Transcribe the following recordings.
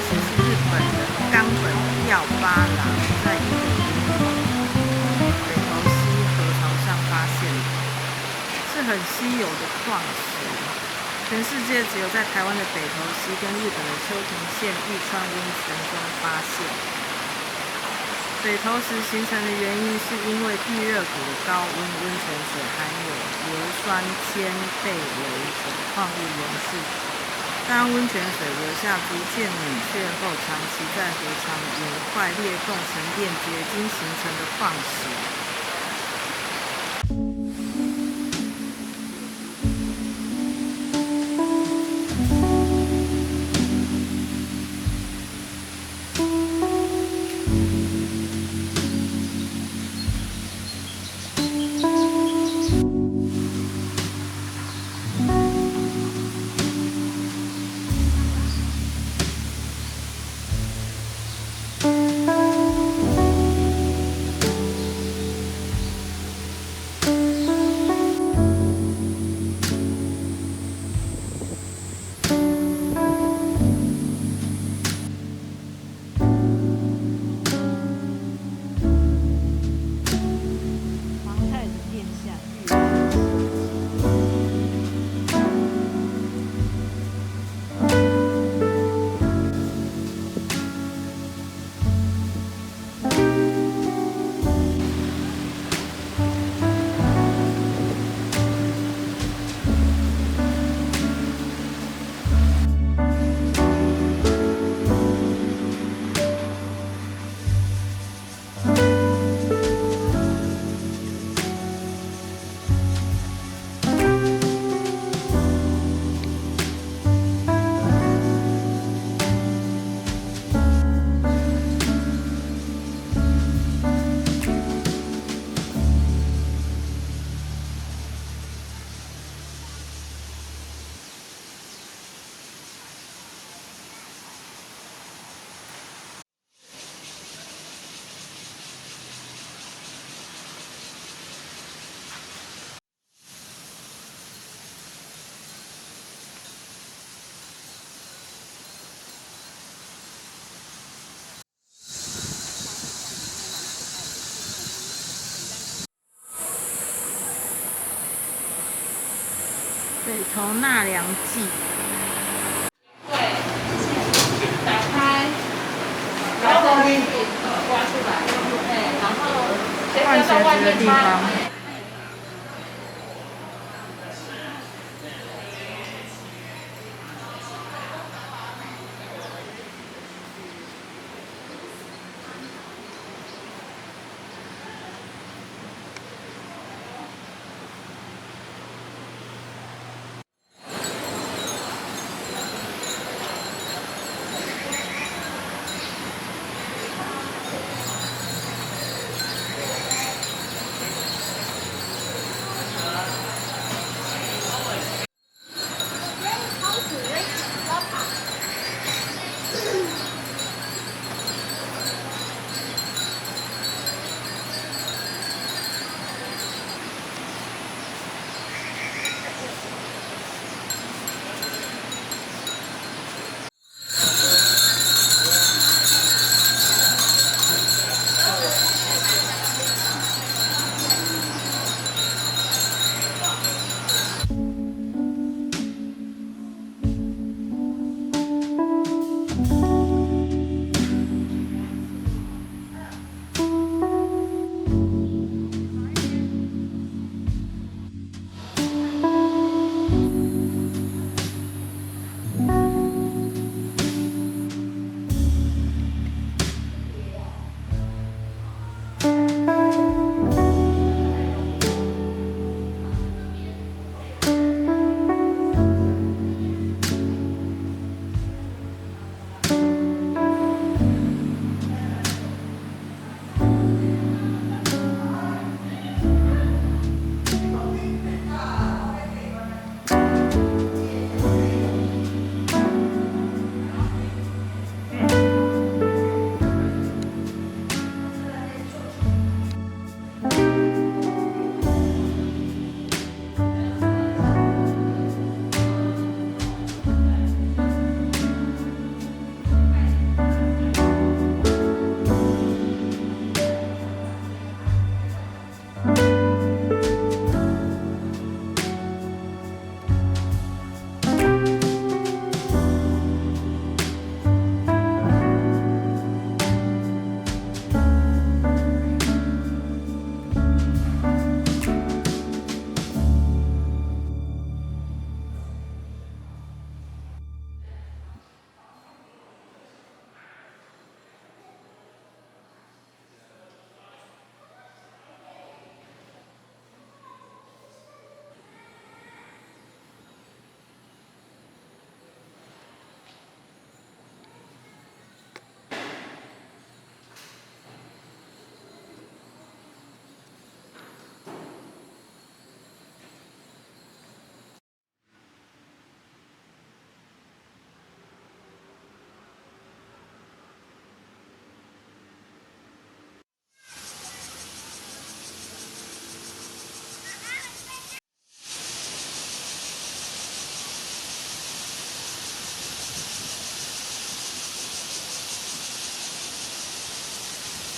开始是日本的冈本耀八郎在北投溪河床上发现的，是很稀有的矿石。全世界只有在台湾的北投溪跟日本的秋田县玉川温泉中发现。北投石形成的原因是因为地热谷的高温温泉水含有硫酸铅钡铒等矿物元素，当温泉水留下逐渐冷却后，长期在河床岩块裂缝沉淀结晶形成的矿石。北投纳凉记，对，打开，然后刮出来，对，然后换鞋子的地方。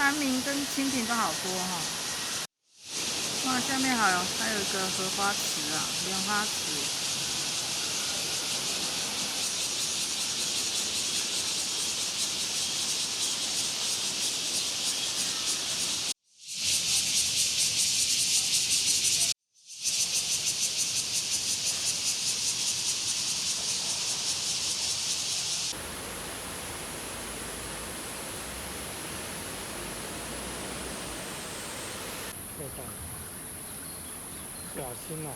产品跟精品都好多哈。哇，下面还有一个荷花池啊，莲花池。小心啊！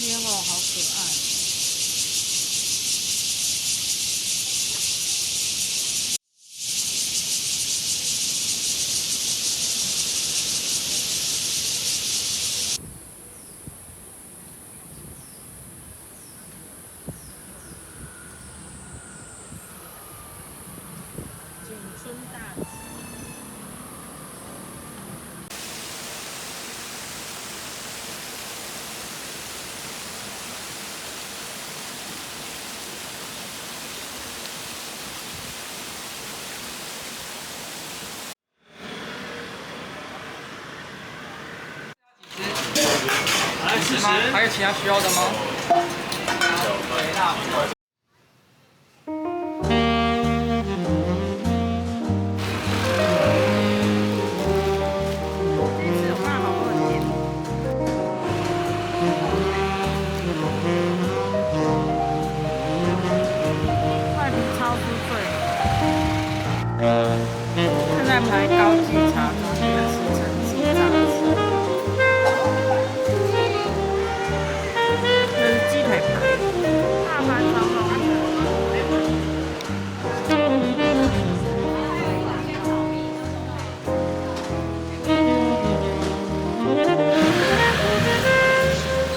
莲藕好可爱。景春大吉。还有其他需要的吗？这次有办好多的店。外皮超酥脆。正在排高级茶中间的是陈记炸鸡，这是鸡腿排，大盘长龙的。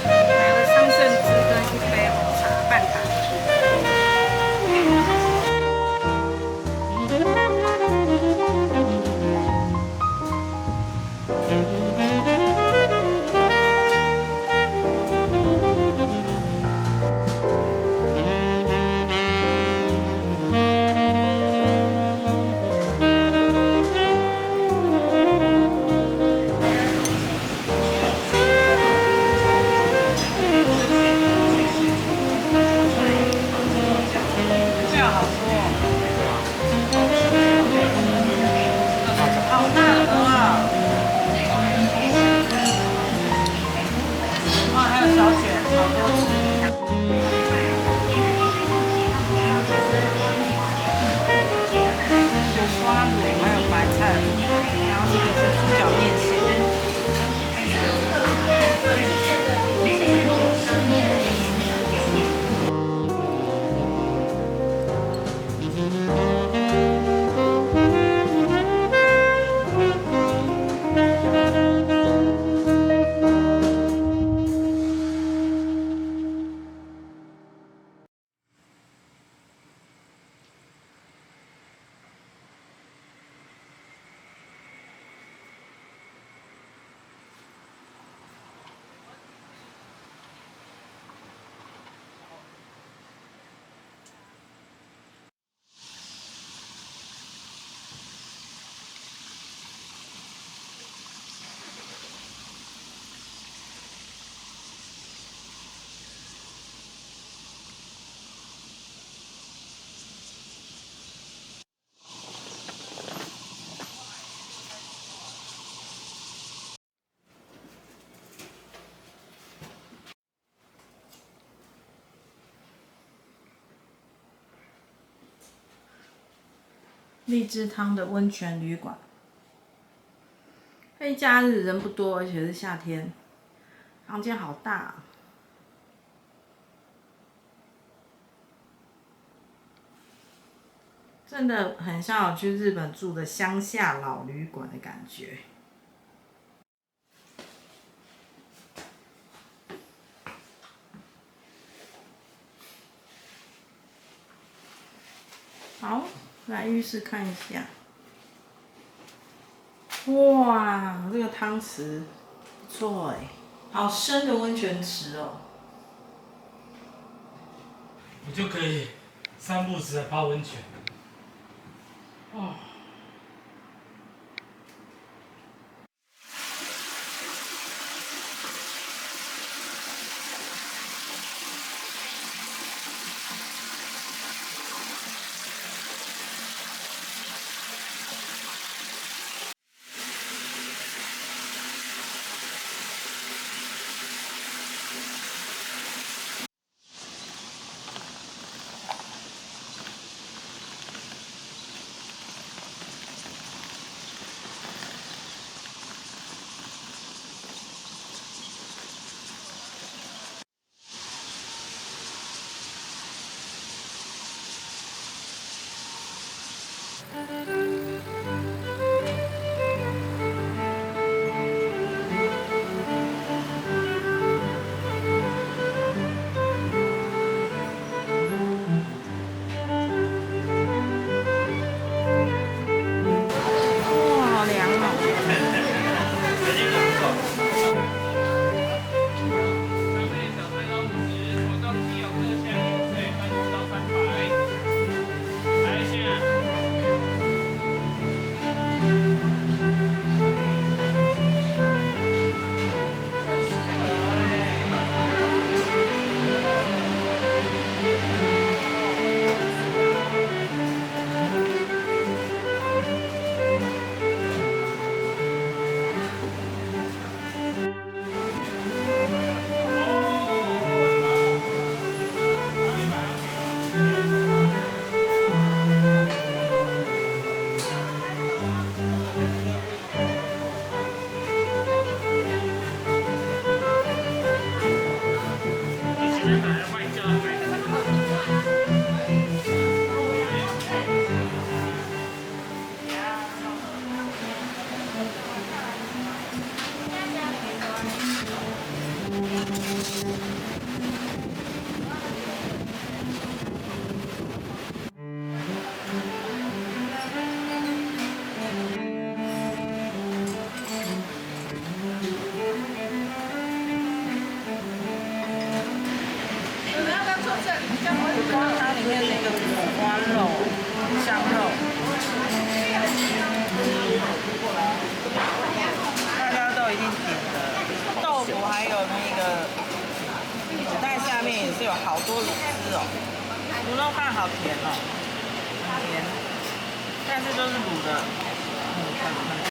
还有桑葚汁跟一杯红茶半糖。好大盒啊！哇，还有小卷，好多吃。有花卤，还有白菜，然后这个是猪脚面线。荔枝汤的温泉旅馆，黑假日人不多，而且是夏天，房间好大啊。真的很像我去日本住的乡下老旅馆的感觉。好，来浴室看一下。哇，这个汤池不错哎，好深的温泉池哦。我就可以3不时的泡温泉。哦。它里面那个五花肉、香肉，大家都一定点的。豆腐还有那个子弹下面也是有好多卤汁哦，卤肉饭好甜哦，很甜，但是都是卤的，很。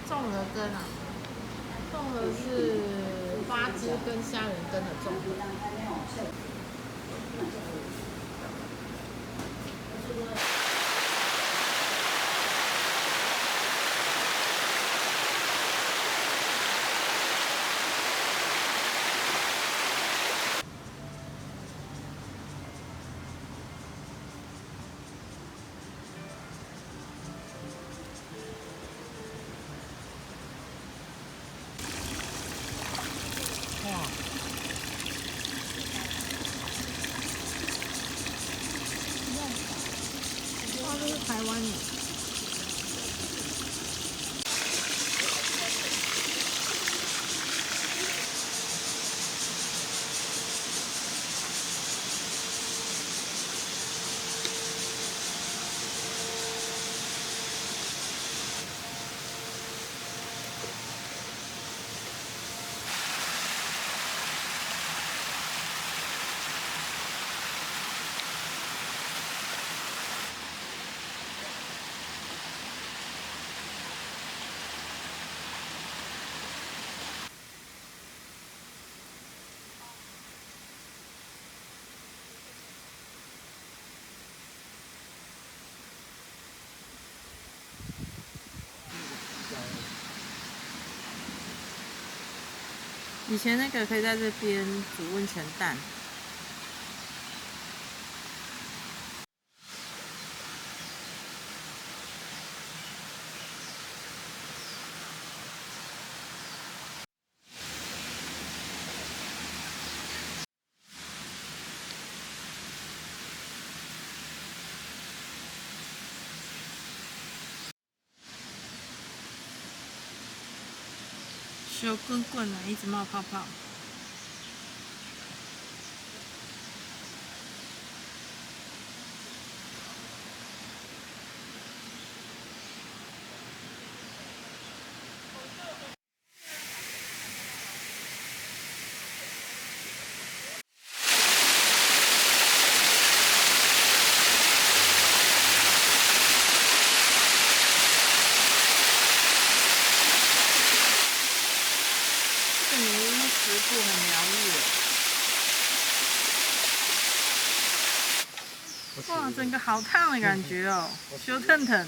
综合羹啊，综合是花枝跟虾仁羹的综合。哇，这是台湾的。以前那个可以在这边煮温泉蛋。小滚滚啊，一直冒泡泡。这女巫食铺很疗愈。哇，整个好烫的感觉哦，烧腾腾。